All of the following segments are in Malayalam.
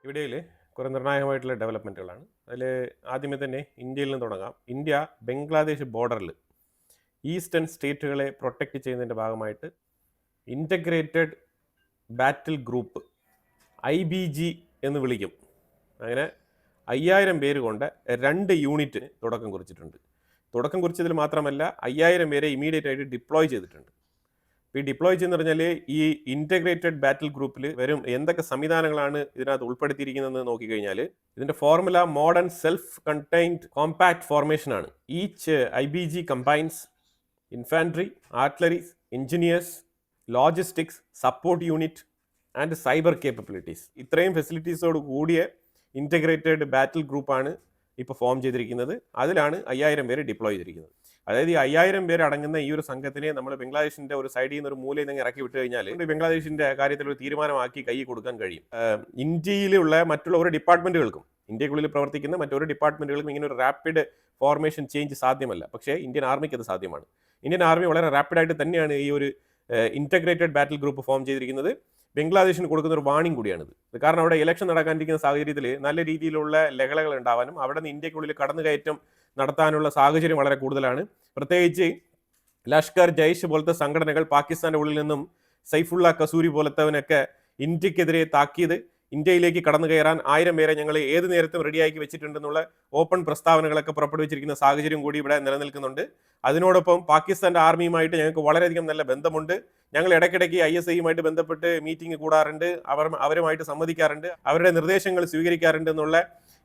ഇവിടയിൽ കുറേ നിർണായകമായിട്ടുള്ള ഡെവലപ്മെൻറ്റുകളാണ്. അതിൽ ആദ്യമേ തന്നെ ഇന്ത്യയിൽ നിന്ന് തുടങ്ങാം. ഇന്ത്യ ബംഗ്ലാദേശ് ബോർഡറിൽ ഈസ്റ്റേൺ സ്റ്റേറ്റുകളെ പ്രൊട്ടക്റ്റ് ചെയ്യുന്നതിൻ്റെ ഭാഗമായിട്ട് ഇൻ്റഗ്രേറ്റഡ് ബാറ്റിൽ ഗ്രൂപ്പ് IBG എന്ന് വിളിക്കും. അങ്ങനെ 5000 പേര് കൊണ്ട് 2 യൂണിറ്റിന് തുടക്കം കുറിച്ചിട്ടുണ്ട്. തുടക്കം കുറിച്ചതിൽ മാത്രമല്ല 5000 പേരെ ഇമീഡിയറ്റ് ആയിട്ട് ഡിപ്ലോയ് ചെയ്തിട്ടുണ്ട്. ഈ ഡിപ്ലോയ് ചെയ്യുന്ന പറഞ്ഞാൽ ഈ ഇൻ്റഗ്രേറ്റഡ് ബാറ്റിൽ ഗ്രൂപ്പിൽ വരും എന്തൊക്കെ സംവിധാനങ്ങളാണ് ഇതിനകത്ത് ഉൾപ്പെടുത്തിയിരിക്കുന്നതെന്ന് നോക്കിക്കഴിഞ്ഞാൽ ഇതിൻ്റെ formula modern self contained compact formation ആണ്. Each IBG combines infantry, artilleries, engineers, logistics, support unit and cyber capabilities. ഇത്രയും ഫെസിലിറ്റീസോട് കൂടിയ ഇൻ്റഗ്രേറ്റഡ് ബാറ്റിൽ ഗ്രൂപ്പാണ് ഇപ്പോൾ ഫോം ചെയ്തിരിക്കുന്നത്. അതിലാണ് 5000 പേര് ഡിപ്ലോയ് ചെയ്തിരിക്കുന്നത്. അതായത് ഈ 5000 പേര് അടങ്ങുന്ന ഈ ഒരു സംഘത്തിനെ നമ്മൾ ബംഗ്ലാദേശിൻ്റെ ഒരു സൈഡിൽ നിന്ന് ഒരു മൂലയിൽ നിന്ന് ഇറക്കി വിട്ട് കഴിഞ്ഞാൽ ബംഗ്ലാദേശിൻ്റെ കാര്യത്തിൽ ഒരു തീരുമാനമാക്കി കൈ കൊടുക്കാൻ കഴിയും. ഇന്ത്യയിലുള്ള മറ്റുള്ള ഒരു ഡിപ്പാർട്ട്മെൻറ്റുകൾക്കും ഇന്ത്യക്കുള്ളിൽ പ്രവർത്തിക്കുന്ന മറ്റൊരു ഡിപ്പാർട്ട്മെൻറ്റുകൾക്കും ഇങ്ങനെ ഒരു റാപ്പിഡ് ഫോർമേഷൻ ചേഞ്ച് സാധ്യമല്ല. പക്ഷേ ഇന്ത്യൻ ആർമിക്ക് അത് സാധ്യമാണ്. ഇന്ത്യൻ ആർമി വളരെ റാപ്പിഡായിട്ട് തന്നെയാണ് ഈ ഒരു ഇൻ്റഗ്രേറ്റഡ് ബാറ്റിൽ ഗ്രൂപ്പ് ഫോം ചെയ്തിരിക്കുന്നത്. ബംഗ്ലാദേശിന് കൊടുക്കുന്ന ഒരു വാണിംഗ് കൂടിയാണിത്. കാരണം അവിടെ ഇലക്ഷൻ നടക്കാനിരിക്കുന്ന സാഹചര്യത്തിൽ നല്ല രീതിയിലുള്ള ലഹളകൾ ഉണ്ടാവാനും അവിടെ നിന്ന് ഇന്ത്യക്കുള്ളിൽ കടന്നുകയറ്റം നടത്താനുള്ള സാഹചര്യം വളരെ കൂടുതലാണ്. പ്രത്യേകിച്ച് ലഷ്കർ, ജയ്ഷ് പോലത്തെ സംഘടനകൾ പാകിസ്ഥാൻ്റെ ഉള്ളിൽ നിന്നും സൈഫുള്ള കസൂരി പോലത്തവനൊക്കെ ഇന്ത്യക്കെതിരെ താക്കീത്, ഇന്ത്യയിലേക്ക് കടന്നു കയറാൻ 1000 പേരെ ഞങ്ങൾ ഏത് നേരത്തും റെഡിയാക്കി വെച്ചിട്ടുണ്ടെന്നുള്ള ഓപ്പൺ പ്രസ്താവനകളൊക്കെ പുറപ്പെടുവിച്ചിരിക്കുന്ന സാഹചര്യം കൂടി ഇവിടെ നിലനിൽക്കുന്നുണ്ട്. അതിനോടൊപ്പം പാകിസ്ഥാൻ്റെ ആർമിയുമായിട്ട് ഞങ്ങൾക്ക് വളരെയധികം നല്ല ബന്ധമുണ്ട്. ഞങ്ങൾ ഇടയ്ക്കിടയ്ക്ക് ISIയുമായിട്ട് ബന്ധപ്പെട്ട് മീറ്റിംഗ് കൂടാറുണ്ട്, അവരുമായിട്ട് സംവദിക്കാറുണ്ട്, അവരുടെ നിർദ്ദേശങ്ങൾ സ്വീകരിക്കാറുണ്ട് എന്നുള്ള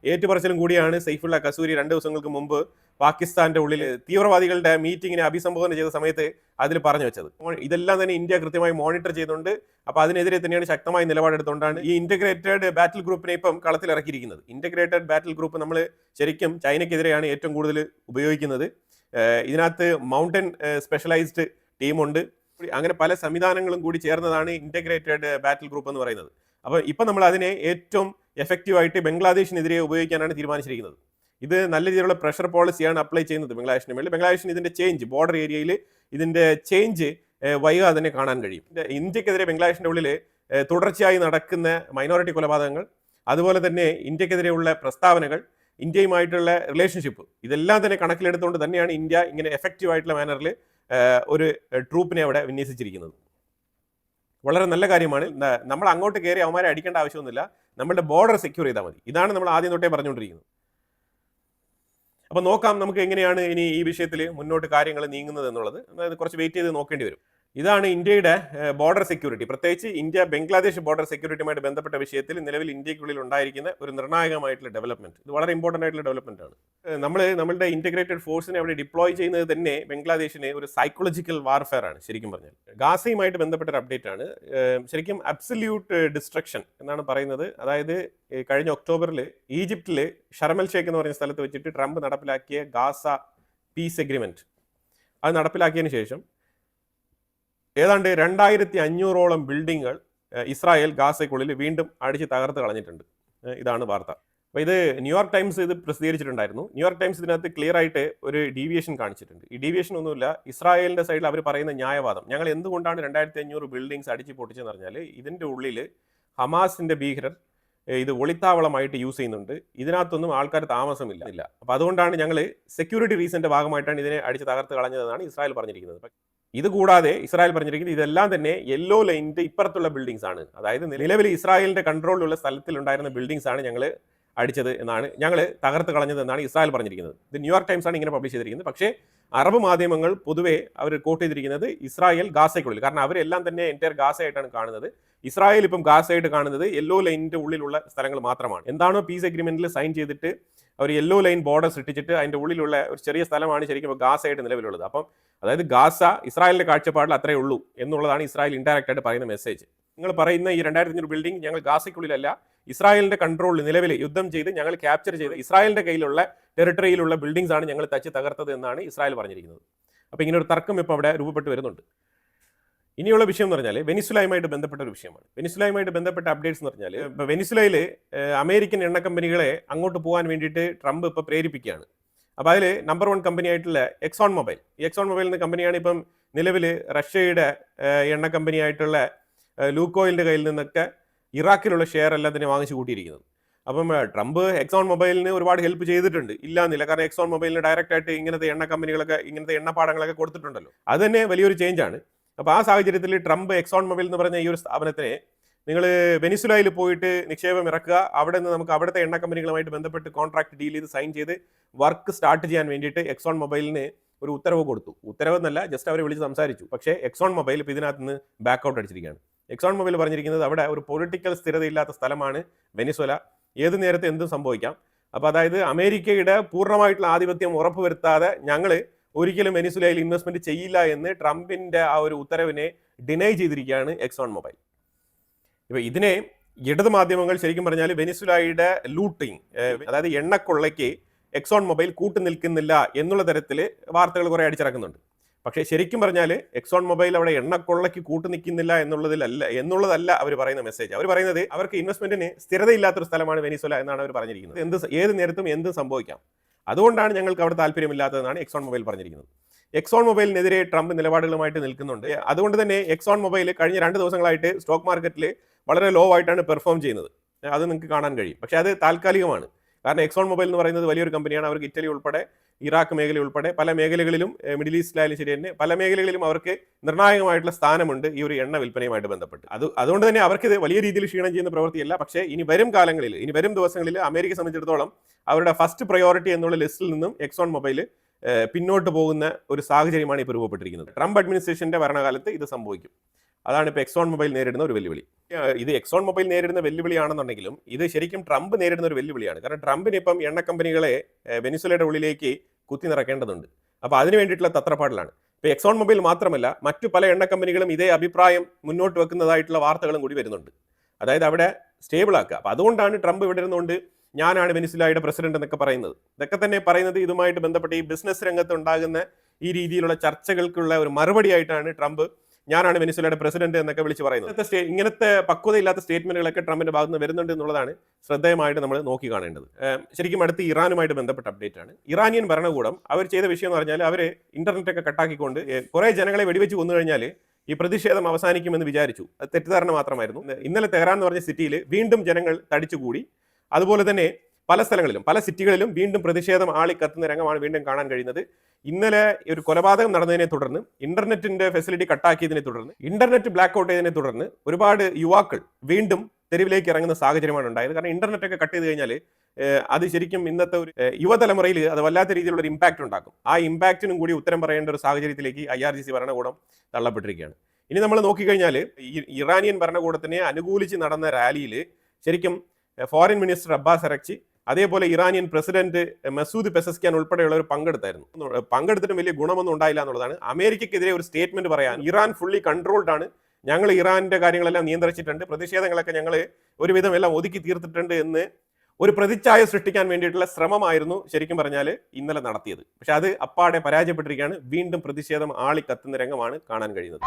ഏറ്റുപറച്ചിലും കൂടിയാണ് സൈഫുള്ള കസൂരി 2 ദിവസങ്ങൾക്ക് മുമ്പ് പാകിസ്ഥാന്റെ ഉള്ളിൽ തീവ്രവാദികളുടെ മീറ്റിങ്ങിനെ അഭിസംബോധന ചെയ്ത സമയത്ത് അതിൽ പറഞ്ഞു വെച്ചത്. ഇതെല്ലാം തന്നെ ഇന്ത്യ കൃത്യമായി മോണിറ്റർ ചെയ്യുന്നുണ്ട്. അപ്പോൾ അതിനെതിരെ തന്നെയാണ് ശക്തമായ നിലപാടെടുത്തുകൊണ്ടാണ് ഈ ഇൻ്റഗ്രേറ്റഡ് ബാറ്റിൽ ഗ്രൂപ്പിനെ ഇപ്പം കളത്തിൽ ഇറക്കിയിരിക്കുന്നത്. ഇൻ്റഗ്രേറ്റഡ് ബാറ്റിൽ ഗ്രൂപ്പ് നമ്മൾ ശരിക്കും ചൈനയ്ക്കെതിരെയാണ് ഏറ്റവും കൂടുതൽ ഉപയോഗിക്കുന്നത്. ഇതിനകത്ത് മൗണ്ടൻ സ്പെഷ്യലൈസ്ഡ് ടീമുണ്ട്. അങ്ങനെ പല സംവിധാനങ്ങളും കൂടി ചേർന്നതാണ് ഇൻ്റഗ്രേറ്റഡ് ബാറ്റിൽ ഗ്രൂപ്പ് എന്ന് പറയുന്നത്. അപ്പോൾ ഇപ്പം നമ്മൾ അതിനെ ഏറ്റവും എഫക്റ്റീവായിട്ട് ബംഗ്ലാദേശിനെതിരെ ഉപയോഗിക്കാനാണ് തീരുമാനിച്ചിരിക്കുന്നത്. ഇത് നല്ല രീതിയിലുള്ള പ്രഷർ പോളിസിയാണ് അപ്ലൈ ചെയ്യുന്നത് ബംഗ്ലാദേശിന് മേളിൽ. ബംഗ്ലാദേശിന് ഇതിൻ്റെ ചേഞ്ച്, ബോർഡർ ഏരിയയിൽ ഇതിൻ്റെ ചേഞ്ച് വൈകാതെ തന്നെ കാണാൻ കഴിയും. ഇന്ത്യക്കെതിരെ ബംഗ്ലാദേശിൻ്റെ ഉള്ളിൽ തുടർച്ചയായി നടക്കുന്ന മൈനോറിറ്റി കൊലപാതകങ്ങൾ, അതുപോലെ തന്നെ ഇന്ത്യക്കെതിരെയുള്ള പ്രസ്താവനകൾ, ഇന്ത്യയുമായിട്ടുള്ള റിലേഷൻഷിപ്പ്, ഇതെല്ലാം തന്നെ കണക്കിലെടുത്തുകൊണ്ട് തന്നെയാണ് ഇന്ത്യ ഇങ്ങനെ എഫക്റ്റീവായിട്ടുള്ള മാനറിൽ ഒരു ട്രൂപ്പിനെ അവിടെ വിന്യസിച്ചിരിക്കുന്നത്. വളരെ നല്ല കാര്യമാണ്. നമ്മൾ അങ്ങോട്ട് കയറി അവന്മാരെ അടിക്കേണ്ട ആവശ്യമൊന്നുമില്ല, നമ്മളുടെ ബോർഡർ സെക്യൂർ ചെയ്താൽ മതി. ഇതാണ് നമ്മൾ ആദ്യം തൊട്ടേ പറഞ്ഞുകൊണ്ടിരിക്കുന്നത്. അപ്പോൾ നോക്കാം നമുക്ക് എങ്ങനെയാണ് ഇനി ഈ വിഷയത്തിൽ മുന്നോട്ട് കാര്യങ്ങൾ നീങ്ങുന്നത് എന്നുള്ളത്. അതായത് കുറച്ച് വെയിറ്റ് ചെയ്ത് നോക്കേണ്ടി വരും. ഇതാണ് ഇന്ത്യയുടെ ബോർഡർ സെക്യൂരിറ്റി, പ്രത്യേകിച്ച് ഇന്ത്യ ബംഗ്ലാദേശ് ബോർഡർ സെക്യൂരിറ്റിയുമായിട്ട് ബന്ധപ്പെട്ട വിഷയത്തിൽ നിലവിൽ ഇന്ത്യക്കുള്ളിൽ ഉണ്ടായിരിക്കുന്ന ഒരു നിർണായകമായിട്ടുള്ള ഡെവലപ്മെന്റ്. ഇത് വളരെ ഇമ്പോർട്ടൻ്റ് ആയിട്ടുള്ള ഡെവലപ്മെന്റ് ആണ്. നമ്മളുടെ ഇന്റഗ്രേറ്റഡ് ഫോഴ്സിനെ അവിടെ ഡിപ്ലോയ് ചെയ്യുന്നത് തന്നെ ബംഗ്ലാദേശിന് ഒരു സൈക്കോളജിക്കൽ വാർഫെയർ ആണ് ശരിക്കും പറഞ്ഞാൽ. ഗാസയുമായിട്ട് ബന്ധപ്പെട്ട ഒരു അപ്ഡേറ്റ് ആണ്. ശരിക്കും അബ്സല്യൂട്ട് ഡിസ്ട്രക്ഷൻ എന്നാണ് പറയുന്നത്. അതായത് കഴിഞ്ഞ ഒക്ടോബറിൽ ഈജിപ്തിൽ ഷർമൽ ഷേഖ് എന്ന് പറയുന്ന സ്ഥലത്ത് വെച്ചിട്ട് ട്രംപ് നടപ്പിലാക്കിയ ഗാസ പീസ് എഗ്രിമെന്റ്, അത് നടപ്പിലാക്കിയതിന് ശേഷം ഏതാണ്ട് 2500ഓളം ബിൽഡിങ്ങുകൾ ഇസ്രായേൽ ഗാസയ്ക്കുള്ളിൽ വീണ്ടും അടിച്ച് തകർത്ത് കളഞ്ഞിട്ടുണ്ട്. ഇതാണ് വാർത്ത. അപ്പോൾ ഇത് ന്യൂയോർക്ക് ടൈംസ് ഇത് പ്രസിദ്ധീകരിച്ചിട്ടുണ്ടായിരുന്നു. ന്യൂയോർക്ക് ടൈംസ് ഇതിനകത്ത് ക്ലിയർ ആയിട്ട് ഒരു ഡീവിയേഷൻ കാണിച്ചിട്ടുണ്ട്. ഈ ഡീവിയേഷൻ ഒന്നുമില്ല, ഇസ്രായേലിൻ്റെ സൈഡിൽ അവർ പറയുന്ന ന്യായവാദം, ഞങ്ങൾ എന്തുകൊണ്ടാണ് 2500 ബിൽഡിങ്സ് അടിച്ച് പൊട്ടിച്ചെന്ന് പറഞ്ഞാൽ ഇതിൻ്റെ ഉള്ളിൽ ഹമാസിൻ്റെ ഭീകരർ ഇത് ഒളിത്താവളമായിട്ട് യൂസ് ചെയ്യുന്നുണ്ട്, ഇതിനകത്തൊന്നും ആൾക്കാർ താമസമില്ല. അപ്പോൾ അതുകൊണ്ടാണ് ഞങ്ങൾ സെക്യൂരിറ്റി റീസൻ്റെ ഭാഗമായിട്ടാണ് ഇതിനെ അടിച്ച് തകർത്ത് കളഞ്ഞതെന്നാണ് ഇസ്രായേൽ പറഞ്ഞിരിക്കുന്നത്. ഇത് കൂടാതെ ഇസ്രായേൽ പറഞ്ഞിരിക്കുന്നത് ഇതെല്ലാം തന്നെ യെല്ലോ ലൈനിന്റെ ഇപ്പുറത്തുള്ള ബിൽഡിങ്സ് ആണ്. അതായത് നിലവിൽ ഇസ്രായേലിന്റെ കൺട്രോളിലുള്ള സ്ഥലത്തിൽ ഉണ്ടായിരുന്ന ബിൽഡിങ്സ് ആണ് ഞങ്ങൾ അടിച്ചത് എന്നാണ്, ഞങ്ങൾ തകർത്ത് കളഞ്ഞത് എന്നാണ് ഇസ്രായേൽ പറഞ്ഞിരിക്കുന്നത്. ഇത് ന്യൂയോർക്ക് ടൈംസ് ആണ് ഇങ്ങനെ പബ്ലിഷ് ചെയ്തിരിക്കുന്നത്. പക്ഷേ അറബ് മാധ്യമങ്ങൾ പൊതുവെ അവർ കോട്ട് ചെയ്തിരിക്കുന്നത് ഇസ്രായേൽ ഗാസയ്ക്കുള്ളിൽ, കാരണം അവരെല്ലാം തന്നെ എൻറ്റയർ ഗാസയായിട്ടാണ് കാണുന്നത്. ഇസ്രായേൽ ഇപ്പം ഗാസയായിട്ട് കാണുന്നത് യെല്ലോ ലൈനിന്റെ ഉള്ളിലുള്ള സ്ഥലങ്ങൾ മാത്രമാണ്. എന്താണോ പീസ് എഗ്രിമെന്റിൽ സൈൻ ചെയ്തിട്ട് അവർ യെല്ലോ ലൈൻ ബോർഡർ സൃഷ്ടിച്ചിട്ട് അതിൻ്റെ ഉള്ളിലുള്ള ഒരു ചെറിയ സ്ഥലമാണ് ശരിക്കും ഗാസയായിട്ട് നിലവിലുള്ളത്. അപ്പം അതായത് ഗാസ ഇസ്രായേലിന്റെ കാഴ്ചപ്പാടിൽ അത്രേ ഉള്ളൂ എന്നുള്ളതാണ് ഇസ്രായേൽ ഇൻഡയറക്റ്റ് ആയിട്ട് പറയുന്ന മെസ്സേജ്. നിങ്ങൾ പറയുന്ന ഈ 2500 ബിൽഡിംഗ് ഞങ്ങൾ ഗാസയ്ക്കുള്ളിലല്ല, ഇസ്രായേലിന്റെ കൺട്രോളിൽ നിലവിൽ യുദ്ധം ചെയ്ത് ഞങ്ങൾ ക്യാപ്ചർ ചെയ്ത് ഇസ്രായേലിന്റെ കയ്യിലുള്ള ടെറിട്ടറിയിലുള്ള ബിൽഡിങ്സ് ആണ് ഞങ്ങൾ തച്ച് തകർത്തത് എന്നാണ് ഇസ്രായേൽ പറഞ്ഞിരിക്കുന്നത്. അപ്പോൾ ഇങ്ങനെ ഒരു തർക്കം ഇപ്പോൾ അവിടെ രൂപപ്പെട്ട് വരുന്നുണ്ട്. ഇനിയുള്ള വിഷയം എന്ന് പറഞ്ഞാൽ വെനിസുലയുമായിട്ട് ബന്ധപ്പെട്ട ഒരു വിഷയമാണ്. വെനിസുലയുമായിട്ട് ബന്ധപ്പെട്ട അപ്ഡേറ്റ്സ് എന്ന് പറഞ്ഞാൽ ഇപ്പോൾ വെനിസുലയിൽ അമേരിക്കൻ എണ്ണ കമ്പനികളെ അങ്ങോട്ട് പോകാൻ വേണ്ടിയിട്ട് ട്രംപ് ഇപ്പോൾ പ്രേരിപ്പിക്കുകയാണ്. അപ്പോൾ അതിൽ നമ്പർ 1 കമ്പനി ആയിട്ടുള്ള എക്സോൺ മൊബൈൽ, ഈ എക്സോൺ മൊബൈൽ എന്ന കമ്പനിയാണ് ഇപ്പം നിലവിൽ റഷ്യയുടെ എണ്ണ കമ്പനിയായിട്ടുള്ള ലൂക്കോയിലിൻ്റെ കയ്യിൽ നിന്നൊക്കെ ഇറാഖിലുള്ള ഷെയർ എല്ലാം തന്നെ വാങ്ങിച്ചു കൂട്ടിയിരിക്കുന്നത്. അപ്പം ട്രംപ് എക്സോൺ മൊബൈലിന് ഒരുപാട് ഹെൽപ്പ് ചെയ്തിട്ടുണ്ട്, ഇല്ലാന്നില്ല. കാരണം എക്സോൺ മൊബൈലിന് ഡയറക്റ്റ് ആയിട്ട് ഇങ്ങനത്തെ എണ്ണ കമ്പനികളൊക്കെ ഇങ്ങനത്തെ എണ്ണപ്പാടങ്ങളൊക്കെ കൊടുത്തിട്ടുണ്ടല്ലോ. അത് തന്നെ വലിയൊരു ചേഞ്ചാണ്. അപ്പോൾ ആ സാഹചര്യത്തിൽ ട്രംപ് എക്സോൺ മൊബൈൽ എന്ന് പറഞ്ഞ ഈ ഒരു സ്ഥാപനത്തിനെ നിങ്ങൾ വെനിസുലയിൽ പോയിട്ട് നിക്ഷേപം ഇറക്കുക, അവിടെ നിന്ന് നമുക്ക് അവിടുത്തെ എണ്ണ കമ്പനികളുമായിട്ട് ബന്ധപ്പെട്ട് കോൺട്രാക്ട് ഡീൽ ചെയ്ത് സൈൻ ചെയ്ത് വർക്ക് സ്റ്റാർട്ട് ചെയ്യാൻ വേണ്ടിയിട്ട് എക്സോൺ മൊബൈലിന് ഒരു ഉത്തരവ് കൊടുത്തു. ഉത്തരവെന്നല്ല, ജസ്റ്റ് അവരെ വിളിച്ച് സംസാരിച്ചു. പക്ഷേ എക്സോൺ മൊബൈൽ ഇപ്പോൾ ഇതിനകത്ത് നിന്ന് ബാക്കൗട്ട് അടിച്ചിരിക്കുകയാണ്. എക്സോൺ മൊബൈൽ പറഞ്ഞിരിക്കുന്നത് അവിടെ ഒരു പൊളിറ്റിക്കൽ സ്ഥിരതയില്ലാത്ത സ്ഥലമാണ് വെനിസുല, ഏത് നേരത്തെ എന്തും സംഭവിക്കാം. അപ്പോൾ അതായത് അമേരിക്കയുടെ പൂർണ്ണമായിട്ടുള്ള ആധിപത്യം ഉറപ്പുവരുത്താതെ ഞങ്ങൾ ഒരിക്കലും വെനിസുലയിൽ ഇൻവെസ്റ്റ്മെന്റ് ചെയ്യില്ല എന്ന് ട്രംപിന്റെ ആ ഒരു ഉത്തരവിനെ ഡിനൈ ചെയ്തിരിക്കുകയാണ് എക്സോൺ മൊബൈൽ. ഇപ്പോൾ ഇതിനെ ഇടത് മാധ്യമങ്ങൾ ശരിക്കും പറഞ്ഞാൽ വെനിസുലയുടെ ലൂട്ടിങ്, അതായത് എണ്ണക്കൊള്ളയ്ക്ക് എക്സോൺ മൊബൈൽ കൂട്ടുനിൽക്കുന്നില്ല എന്നുള്ള തരത്തിൽ വാർത്തകൾ കുറെ അടിച്ചിറക്കുന്നുണ്ട്. പക്ഷേ ശരിക്കും പറഞ്ഞാൽ എക്സോൺ മൊബൈൽ അവിടെ എണ്ണക്കൊള്ളയ്ക്ക് കൂട്ടുനിൽക്കുന്നില്ല എന്നുള്ളതല്ല അവർ പറയുന്ന മെസ്സേജ്. അവർ പറയുന്നത് അവർക്ക് ഇൻവെസ്റ്റ്മെന്റിന് സ്ഥിരതയില്ലാത്തൊരു സ്ഥലമാണ് വെനിസുല എന്നാണ് അവർ പറഞ്ഞിരിക്കുന്നത്. ഏത് നേരത്തും എന്തും സംഭവിക്കാം, അതുകൊണ്ടാണ് ഞങ്ങൾക്ക് അവിടെ താല്പര്യമില്ലാത്തതെന്നാണ് എക്സോൺ മൊബൈൽ പറഞ്ഞിരിക്കുന്നത്. എക്സോൺ മൊബൈലിനെതിരെ ട്രംപ് നിലപാടുകളുമായിട്ട് നിൽക്കുന്നുണ്ട്. അതുകൊണ്ട് തന്നെ എക്സോൺ മൊബൈൽ കഴിഞ്ഞ 2 ദിവസങ്ങളായിട്ട് സ്റ്റോക്ക് മാർക്കറ്റിൽ വളരെ ലോ ആയിട്ടാണ് പെർഫോം ചെയ്യുന്നത്. അത് നിങ്ങൾക്ക് കാണാൻ കഴിയും. പക്ഷേ അത് താൽക്കാലികമാണ്. കാരണം എക്സോൺ മൊബൈൽ എന്ന് പറയുന്നത് വലിയൊരു കമ്പനിയാണ്. അവർക്ക് ഇറ്റലി ഉൾപ്പെടെ ഇറാഖ് മേഖല ഉൾപ്പെടെ പല മേഖലകളിലും, മിഡിൽ ഈസ്റ്റിലായാലും ശരി തന്നെ പല മേഖലകളിലും അവർക്ക് നിർണായകമായിട്ടുള്ള സ്ഥാനമുണ്ട് ഈ ഒരു എണ്ണ വിൽപ്പനയുമായിട്ട് ബന്ധപ്പെട്ട്. അതുകൊണ്ട് തന്നെ അവർക്കിത് വലിയ രീതിയിൽ ക്ഷീണം ചെയ്യുന്ന പ്രവൃത്തിയല്ല. പക്ഷേ ഇനി വരും കാലങ്ങളിൽ, ഇനി വരും ദിവസങ്ങളിൽ അമേരിക്കയെ സംബന്ധിച്ചിടത്തോളം അവരുടെ ഫസ്റ്റ് പ്രയോറിറ്റി എന്നുള്ള ലിസ്റ്റിൽ നിന്നും എക്സോൺ മൊബൈൽ പിന്നോട്ട് പോകുന്ന ഒരു സാഹചര്യമാണ് ഇപ്പോൾ രൂപപ്പെട്ടിരിക്കുന്നത്. ട്രംപ് അഡ്മിനിസ്ട്രേഷന്റെ ഭരണകാലത്ത് ഇത് സംഭവിക്കും. അതാണ് ഇപ്പോൾ എക്സോൺ മൊബൈൽ നേരിടുന്ന ഒരു വെല്ലുവിളി. ഇത് എക്സോൺ മൊബൈൽ നേരിടുന്ന വെല്ലുവിളിയാണെന്നുണ്ടെങ്കിലും ഇത് ശരിക്കും ട്രംപ് നേരിടുന്ന ഒരു വെല്ലുവിളിയാണ്. കാരണം ട്രംപിന് ഇപ്പം എണ്ണ കമ്പനികളെ വെനിസുലയുടെ ഉള്ളിലേക്ക് കുത്തി നിറക്കേണ്ടതുണ്ട്. അപ്പോൾ അതിന് വേണ്ടിയിട്ടുള്ള തത്രപ്പാടിലാണ്. ഇപ്പോൾ എക്സോൺ മൊബൈൽ മാത്രമല്ല, മറ്റു പല എണ്ണ കമ്പനികളും ഇതേ അഭിപ്രായം മുന്നോട്ട് വെക്കുന്നതായിട്ടുള്ള വാർത്തകളും കൂടി വരുന്നുണ്ട്. അതായത് അവിടെ സ്റ്റേബിൾ ആക്കുക. അപ്പോൾ അതുകൊണ്ടാണ് ട്രംപ് ഇവിടെ ഇരുന്നുകൊണ്ട് ഞാനാണ് വെനിസുലയുടെ പ്രസിഡന്റ് എന്നൊക്കെ പറയുന്നത്. ഇതൊക്കെ തന്നെ പറയുന്നത് ഇതുമായിട്ട് ബന്ധപ്പെട്ട് ഈ ബിസിനസ് രംഗത്ത് ഉണ്ടാകുന്ന ഈ രീതിയിലുള്ള ചർച്ചകൾക്കുള്ള ഒരു മറുപടി ആയിട്ടാണ് ട്രംപ് ഞാനാണ് വെനിസുലയുടെ പ്രസിഡന്റ് എന്നൊക്കെ വിളിച്ച് പറയുന്നത്. ഇങ്ങനത്തെ പക്വതയില്ലാത്ത സ്റ്റേറ്റ്മെന്റുകളൊക്കെ ട്രംപിന്റെ ഭാഗത്ത് നിന്ന് വരുന്നുണ്ട് എന്നുള്ളതാണ് ശ്രദ്ധേയമായിട്ട് നമ്മൾ നോക്കി കാണേണ്ടത്. ശരിക്കും അടുത്ത് ഇറാനുമായിട്ട് ബന്ധപ്പെട്ട അപ്ഡേറ്റ് ആണ്. ഇറാനിയൻ ഭരണകൂടം അവർ ചെയ്ത വിഷയം എന്ന് പറഞ്ഞാൽ അവർ ഇന്റർനെറ്റ് ഒക്കെ കട്ടാക്കിക്കൊണ്ട് കുറെ ജനങ്ങളെ വെടിവെച്ച് കൊന്നു കഴിഞ്ഞാൽ ഈ പ്രതിഷേധം അവസാനിക്കുമെന്ന് വിചാരിച്ചു. അത് തെറ്റിദ്ധാരണ മാത്രമായിരുന്നു. ഇന്നലെ തെഹ്റാൻ എന്ന് പറഞ്ഞ സിറ്റിയിൽ വീണ്ടും ജനങ്ങൾ തടിച്ചുകൂടി. അതുപോലെ തന്നെ പല സ്ഥലങ്ങളിലും പല സിറ്റികളിലും വീണ്ടും പ്രതിഷേധം ആളിക്കത്തുന്ന രംഗമാണ് വീണ്ടും കാണാൻ കഴിയുന്നത്. ഇന്നലെ ഒരു കൊലപാതകം നടന്നതിനെ തുടർന്ന്, ഇന്റർനെറ്റിന്റെ ഫെസിലിറ്റി കട്ടാക്കിയതിനെ തുടർന്ന്, ഇന്റർനെറ്റ് ബ്ലാക്ക് ഔട്ട് ചെയ്തതിനെ തുടർന്ന് ഒരുപാട് യുവാക്കൾ വീണ്ടും തെരുവിലേക്ക് ഇറങ്ങുന്ന സാഹചര്യമാണ് ഉണ്ടായത്. കാരണം ഇന്റർനെറ്റ് ഒക്കെ കട്ട് ചെയ്ത് കഴിഞ്ഞാൽ അത് ശരിക്കും ഇന്നത്തെ ഒരു യുവതലമുറയിൽ അത് വല്ലാത്ത രീതിയിലുള്ള ഒരു ഇമ്പാക്ട് ഉണ്ടാക്കും. ആ ഇമ്പാക്റ്റിനും കൂടി ഉത്തരം പറയേണ്ട ഒരു സാഹചര്യത്തിലേക്ക് IRGC ഭരണകൂടം തള്ളപ്പെട്ടിരിക്കുകയാണ്. ഇനി നമ്മൾ നോക്കിക്കഴിഞ്ഞാൽ ഇറാനിയൻ ഭരണകൂടത്തിനെ അനുകൂലിച്ച് നടന്ന റാലിയിൽ ശരിക്കും ഫോറിൻ മിനിസ്റ്റർ അബ്ബാസ് അറക്ചി, അതേപോലെ ഇറാനിയൻ പ്രസിഡന്റ് മസൂദ് പെസസ്ക്യാൻ ഉൾപ്പെടെയുള്ളവർ പങ്കെടുത്തിട്ടും വലിയ ഗുണമൊന്നും ഉണ്ടായില്ല എന്നുള്ളതാണ്. അമേരിക്കക്കെതിരെ ഒരു സ്റ്റേറ്റ്മെന്റ് പറയാൻ ഇറാൻ ഫുള്ളി കൺട്രോൾഡ് ആണ്, ഞങ്ങൾ ഇറാന്റെ കാര്യങ്ങളെല്ലാം നിയന്ത്രിച്ചിട്ടുണ്ട്, പ്രതിഷേധങ്ങളൊക്കെ ഞങ്ങൾ ഒരുവിധം എല്ലാം ഒതുക്കി തീർത്തിട്ടുണ്ട് എന്ന് ഒരു പ്രതിച്ഛായ സൃഷ്ടിക്കാൻ വേണ്ടിയിട്ടുള്ള ശ്രമമായിരുന്നു ശരിക്കും പറഞ്ഞാൽ ഇന്നലെ നടത്തിയത്. പക്ഷെ അത് അപ്പാടെ പരാജയപ്പെട്ടിരിക്കുകയാണ്. വീണ്ടും പ്രതിഷേധം ആളിക്കത്തുന്ന രംഗമാണ് കാണാൻ കഴിയുന്നത്.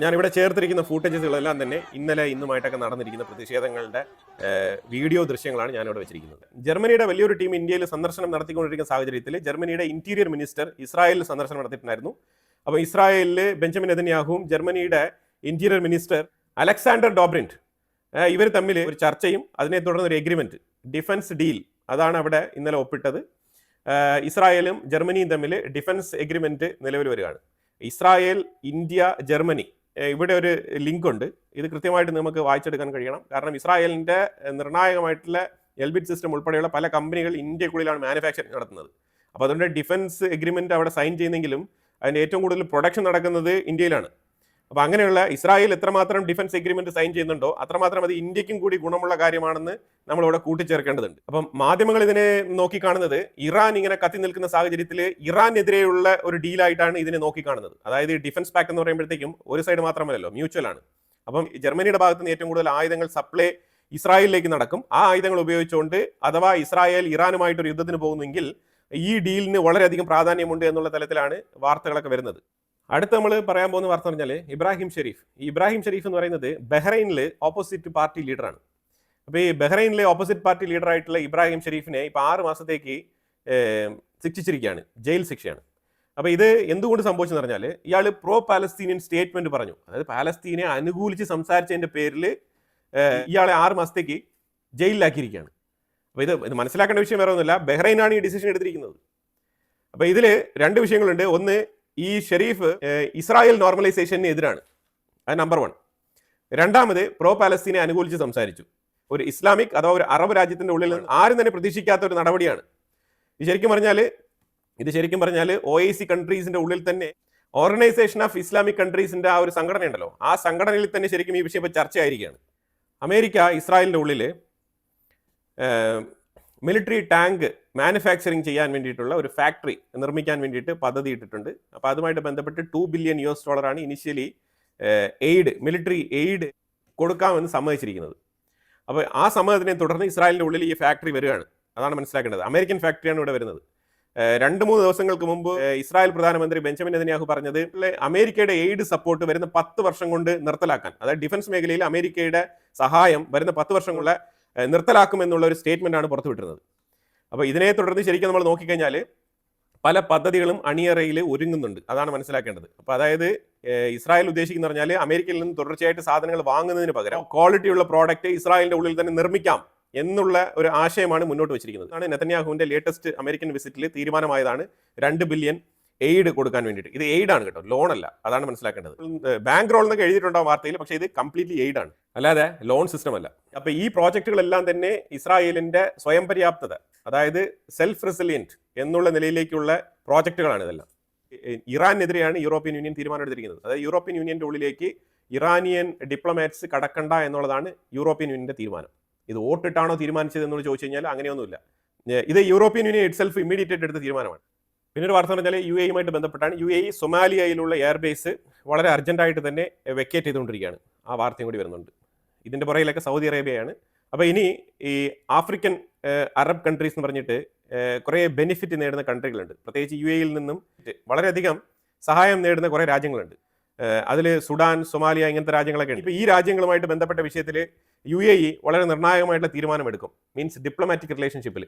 ഞാനിവിടെ ചേർത്തിരിക്കുന്ന ഫൂട്ടേജസുകളെല്ലാം തന്നെ ഇന്നലെ ഇന്നുമായിട്ടൊക്കെ നടന്നിരിക്കുന്ന പ്രതിഷേധങ്ങളുടെ വീഡിയോ ദൃശ്യങ്ങളാണ് ഞാനിവിടെ വെച്ചിരിക്കുന്നത്. ജർമ്മനിയുടെ വലിയൊരു ടീം ഇന്ത്യയിൽ സന്ദർശനം നടത്തിക്കൊണ്ടിരിക്കുന്ന സാഹചര്യത്തിൽ ജർമ്മനിയുടെ ഇന്റീരിയർ മിനിസ്റ്റർ ഇസ്രായേലിൽ സന്ദർശനം നടത്തിയിട്ടുണ്ടായിരുന്നു. അപ്പോൾ ഇസ്രായേലിൽ ബെഞ്ചമിൻ നെതന്യാഹുവും ജർമ്മനിയുടെ ഇന്റീരിയർ മിനിസ്റ്റർ അലക്സാണ്ടർ ഡോബ്രിൻറ്റ് ഇവർ തമ്മിൽ ഒരു ചർച്ചയും അതിനെ തുടർന്ന് ഒരു എഗ്രിമെന്റ്, ഡിഫൻസ് ഡീൽ, അതാണ് അവിടെ ഇന്നലെ ഒപ്പിട്ടത്. ഇസ്രായേലും ജർമ്മനിയും തമ്മിൽ ഡിഫൻസ് എഗ്രിമെന്റ് നിലവിൽ വരികയാണ്. ഇസ്രായേൽ, ഇന്ത്യ, ജർമ്മനി, ഇവിടെ ഒരു ലിങ്ക് ഉണ്ട്. ഇത് കൃത്യമായിട്ട് നമുക്ക് വായിച്ചെടുക്കാൻ കഴിയണം. കാരണം ഇസ്രായേലിന്റെ നിർണായകമായിട്ടുള്ള എൽബിറ്റ് സിസ്റ്റം ഉൾപ്പെടെയുള്ള പല കമ്പനികൾ ഇന്ത്യക്കുള്ളിലാണ് മാനുഫാക്ചറിങ് നടത്തുന്നത്. അപ്പോൾ അതുകൊണ്ട് ഡിഫൻസ് എഗ്രിമെന്റ് അവിടെ സൈൻ ചെയ്യുന്നെങ്കിലും അതിൻ്റെ ഏറ്റവും കൂടുതൽ പ്രൊഡക്ഷൻ നടക്കുന്നത് ഇന്ത്യയിലാണ്. അപ്പോൾ അങ്ങനെയുള്ള ഇസ്രായേൽ എത്രമാത്രം ഡിഫൻസ് എഗ്രിമെന്റ് സൈൻ ചെയ്യുന്നുണ്ടോ അത്രമാത്രം അത് ഇന്ത്യക്കും കൂടി ഗുണമുള്ള കാര്യമാണെന്ന് നമ്മളിവിടെ കൂട്ടിച്ചേർക്കേണ്ടതുണ്ട്. അപ്പം മാധ്യമങ്ങൾ ഇതിനെ നോക്കിക്കാണുന്നത് ഇറാൻ ഇങ്ങനെ കത്തി നിൽക്കുന്ന സാഹചര്യത്തിൽ ഇറാനെതിരെയുള്ള ഒരു ഡീലായിട്ടാണ് ഇതിനെ നോക്കിക്കാണുന്നത്. അതായത് ഡിഫൻസ് പാക്ട് എന്ന് പറയുമ്പോഴത്തേക്കും ഒരു സൈഡ് മാത്രമല്ലല്ലോ, മ്യൂച്വൽ ആണ്. അപ്പം ജർമ്മനിയുടെ ഭാഗത്ത് നിന്ന് ഏറ്റവും കൂടുതൽ ആയുധങ്ങൾ സപ്ലൈ ഇസ്രായേലിലേക്ക് നടക്കും. ആ ആയുധങ്ങൾ ഉപയോഗിച്ചുകൊണ്ട് അഥവാ ഇസ്രായേൽ ഇറാനുമായിട്ട് ഒരു യുദ്ധത്തിന് പോകുന്നെങ്കിൽ ഈ ഡീലിന് വളരെയധികം പ്രാധാന്യമുണ്ട് എന്നുള്ള തലത്തിലാണ് വാർത്തകളൊക്കെ വരുന്നത്. അടുത്ത് നമ്മൾ പറയാൻ പോകുന്ന വാർത്ത പറഞ്ഞാൽ ഇബ്രാഹിം ഷെരീഫ്. ഈ ഇബ്രാഹിം ഷെരീഫ് എന്ന് പറയുന്നത് ബഹ്റൈനിൽ ഓപ്പോസിറ്റ് പാർട്ടി ലീഡറാണ്. അപ്പോൾ ഈ ബഹ്റൈനിലെ ഓപ്പോസിറ്റ് പാർട്ടി ലീഡറായിട്ടുള്ള ഇബ്രാഹിം ഷെരീഫിനെ ഇപ്പോൾ 6 മാസത്തേക്ക് ശിക്ഷിച്ചിരിക്കുകയാണ്, ജയിൽ ശിക്ഷയാണ്. അപ്പോൾ ഇത് എന്തുകൊണ്ട് സംഭവിച്ചെന്ന് പറഞ്ഞാൽ ഇയാൾ പ്രോ പാലസ്തീനിയൻ സ്റ്റേറ്റ്മെന്റ് പറഞ്ഞു. അതായത് പാലസ്തീനെ അനുകൂലിച്ച് സംസാരിച്ചതിൻ്റെ പേരിൽ ഇയാളെ 6 മാസത്തേക്ക് ജയിലിലാക്കിയിരിക്കുകയാണ്. അപ്പോൾ ഇത് മനസ്സിലാക്കേണ്ട വിഷയം വേറെ ഒന്നുമില്ല, ബഹ്റൈനാണ് ഈ ഡിസിഷൻ എടുത്തിരിക്കുന്നത്. അപ്പോൾ ഇതിൽ 2 വിഷയങ്ങളുണ്ട്. ഒന്ന്, ഈ ഷെരീഫ് ഇസ്രായേൽ നോർമലൈസേഷന് എതിരാണ്, അത് നമ്പർ 1. രണ്ടാമത്, പ്രോ പാലസ്തീനെ അനുകൂലിച്ച് സംസാരിച്ചു. ഒരു ഇസ്ലാമിക് അഥവാ ഒരു അറബ് രാജ്യത്തിന്റെ ഉള്ളിൽ നിന്ന് ആരും തന്നെ പ്രതീക്ഷിക്കാത്ത ഒരു നടപടിയാണ് ഇത്. ശരിക്കും പറഞ്ഞാൽ OIC കൺട്രീസിന്റെ ഉള്ളിൽ തന്നെ ഓർഗനൈസേഷൻ ഓഫ് ഇസ്ലാമിക് കൺട്രീസിന്റെ ആ ഒരു സംഘടന ഉണ്ടല്ലോ, ആ സംഘടനയിൽ തന്നെ ശരിക്കും ഈ വിഷയം ഇപ്പോൾ ചർച്ചയായിരിക്കുകയാണ്. അമേരിക്ക ഇസ്രായേലിന്റെ ഉള്ളിൽ മിലിറ്ററി ടാങ്ക് മാനുഫാക്ചറിങ് ചെയ്യാൻ വേണ്ടിയിട്ടുള്ള ഒരു ഫാക്ടറി നിർമ്മിക്കാൻ വേണ്ടിയിട്ട് പദ്ധതി ഇട്ടിട്ടുണ്ട്. അപ്പോൾ അതുമായിട്ട് ബന്ധപ്പെട്ട് $2 ബില്യൺ ഇനിഷ്യലി മിലിറ്ററി എയ്ഡ് കൊടുക്കാമെന്ന് സമ്മതിച്ചിരിക്കുന്നത്. അപ്പോൾ ആ സമ്മതത്തിനെ തുടർന്ന് ഇസ്രായേലിൻ്റെ ഉള്ളിൽ ഈ ഫാക്ടറി വരികയാണ്. അതാണ് മനസ്സിലാക്കേണ്ടത്. അമേരിക്കൻ ഫാക്ടറിയാണ് ഇവിടെ വരുന്നത്. 2-3 ദിവസങ്ങൾക്ക് മുമ്പ് ഇസ്രായേൽ പ്രധാനമന്ത്രി ബെഞ്ചമിൻ നെതന്യാഹു പറഞ്ഞത് അമേരിക്കയുടെ എയ്ഡ് സപ്പോർട്ട് വരുന്ന 10 വർഷം കൊണ്ട് നിർത്തലാക്കാൻ, അതായത് ഡിഫൻസ് മേഖലയിൽ അമേരിക്കയുടെ സഹായം വരുന്ന 10 വർഷം കൊണ്ട് നിർത്തലാക്കുമെന്നുള്ള ഒരു സ്റ്റേറ്റ്മെന്റ് ആണ് പുറത്തുവിട്ടിരുന്നത്. അപ്പോൾ ഇതിനെ തുടർന്ന് ശരിക്കും നമ്മൾ നോക്കിക്കഴിഞ്ഞാൽ പല പദ്ധതികളും അണിയറയിൽ ഒരുങ്ങുന്നുണ്ട്, അതാണ് മനസ്സിലാക്കേണ്ടത്. അപ്പോൾ അതായത് ഇസ്രായേൽ ഉദ്ദേശിക്കുന്ന പറഞ്ഞാൽ അമേരിക്കയിൽ നിന്ന് തുടർച്ചയായിട്ട് സാധനങ്ങൾ വാങ്ങുന്നതിന് പകരം ക്വാളിറ്റിയുള്ള പ്രോഡക്റ്റ് ഇസ്രായേലിന്റെ ഉള്ളിൽ തന്നെ നിർമ്മിക്കാം എന്നുള്ള ഒരു ആശയമാണ് മുന്നോട്ട് വെച്ചിരിക്കുന്നത്. ആണ് നെതന്യാഹുവിന്റെ ലേറ്റസ്റ്റ് അമേരിക്കൻ വിസിറ്റിൽ തീരുമാനമായതാണ് 2 ബില്യൺ എയ്ഡ് കൊടുക്കാൻ വേണ്ടിയിട്ട്. ഇത് എയ്ഡ് ആണ് കേട്ടോ, ലോൺ അല്ല, അതാണ് മനസ്സിലാക്കേണ്ടത്. ബാങ്ക് റോൾ എന്നൊക്കെ എഴുതിയിട്ടുണ്ടാവും വാർത്തയിൽ, പക്ഷേ ഇത് കംപ്ലീറ്റ്ലി എയ്ഡ് ആണ്, അല്ലാതെ ലോൺ സിസ്റ്റം അല്ല. അപ്പോൾ ഈ പ്രോജക്റ്റുകളെല്ലാം തന്നെ ഇസ്രായേലിന്റെ സ്വയം പര്യാപ്തത, അതായത് സെൽഫ് റെസിലിയന്റ് എന്നുള്ള നിലയിലേക്കുള്ള പ്രോജക്റ്റുകളാണ് ഇതെല്ലാം. ഇറാനെതിരെയാണ് യൂറോപ്യൻ യൂണിയൻ തീരുമാനം എടുത്തിരിക്കുന്നത്. അതായത് യൂറോപ്യൻ യൂണിയന്റെ ഉള്ളിലേക്ക് ഇറാനിയൻ ഡിപ്ലോമാറ്റ്സ് കടക്കണ്ട എന്നുള്ളതാണ് യൂറോപ്യൻ യൂണിയന്റെ തീരുമാനം. ഇത് വോട്ടിട്ടാണോ തീരുമാനിച്ചത് എന്നോട് ചോദിച്ചു കഴിഞ്ഞാൽ അങ്ങനെയൊന്നുമില്ല. ഇത് യൂറോപ്യൻ യൂണിയൻ ഇറ്റ്സെൽഫ് ഇമ്മീഡിയറ്റ് ആയിട്ട് എടുത്ത തീരുമാനമാണ്. പിന്നെ ഒരു വാർത്ത പറഞ്ഞാൽ UAE-യുമായിട്ട് ബന്ധപ്പെട്ടാണ്. UAE സൊമാലിയയിലുള്ള എയർബേസ് വളരെ അർജന്റായിട്ട് തന്നെ വെക്കേറ്റ് ചെയ്തുകൊണ്ടിരിക്കുകയാണ്. ആ വാർത്തയും കൂടി വരുന്നുണ്ട്. ഇതിന്റെ പുറകിലൊക്കെ സൗദി അറേബ്യയാണ്. അപ്പോൾ ഇനി ഈ ആഫ്രിക്കൻ അറബ് കൺട്രീസ് എന്ന് പറഞ്ഞിട്ട് കുറേ ബെനിഫിറ്റ് നേടുന്ന കൺട്രികളുണ്ട്. പ്രത്യേകിച്ച് UAE-യിൽ നിന്നും വളരെയധികം സഹായം നേടുന്ന കുറേ രാജ്യങ്ങളുണ്ട്. അതിൽ സുഡാൻ, സൊമാലിയ ഇങ്ങനത്തെ രാജ്യങ്ങളൊക്കെയാണ്. ഇപ്പോൾ ഈ രാജ്യങ്ങളുമായിട്ട് ബന്ധപ്പെട്ട വിഷയത്തിൽ UAE വളരെ നിർണായകമായിട്ടുള്ള തീരുമാനമെടുക്കും. മീൻസ് ഡിപ്ലോമാറ്റിക് റിലേഷൻഷിപ്പിൽ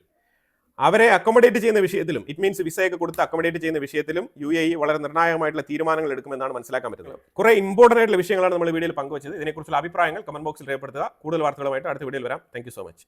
അവരെ അക്കോമഡേറ്റ് ചെയ്യുന്ന വിഷയത്തിലും, ഇറ്റ് മീൻസ് വിസയൊക്കെ കൊടുത്ത് അക്കോമഡേറ്റ് ചെയ്യുന്ന വിഷയത്തിലും UAE വളരെ നിർണായകമായിട്ടുള്ള തീരുമാനങ്ങൾ എടുക്കുമെന്നാണ് മനസ്സിലാക്കാൻ പറ്റുന്നത്. കുറേ ഇമ്പോർട്ടൻ്റ് ആയിട്ടുള്ള വിഷയങ്ങളാണ് നമ്മൾ വീഡിയോയിൽ പങ്കുവച്ചത്. ഇതിനെക്കുറിച്ചുള്ള അഭിപ്രായങ്ങൾ കമന്റ് ബോക്സിൽ രേഖപ്പെടുത്തുക. കൂടുതൽ വാർത്തകളുമായിട്ട് അടുത്ത വീഡിയോയിൽ വരാം. Thank you so much.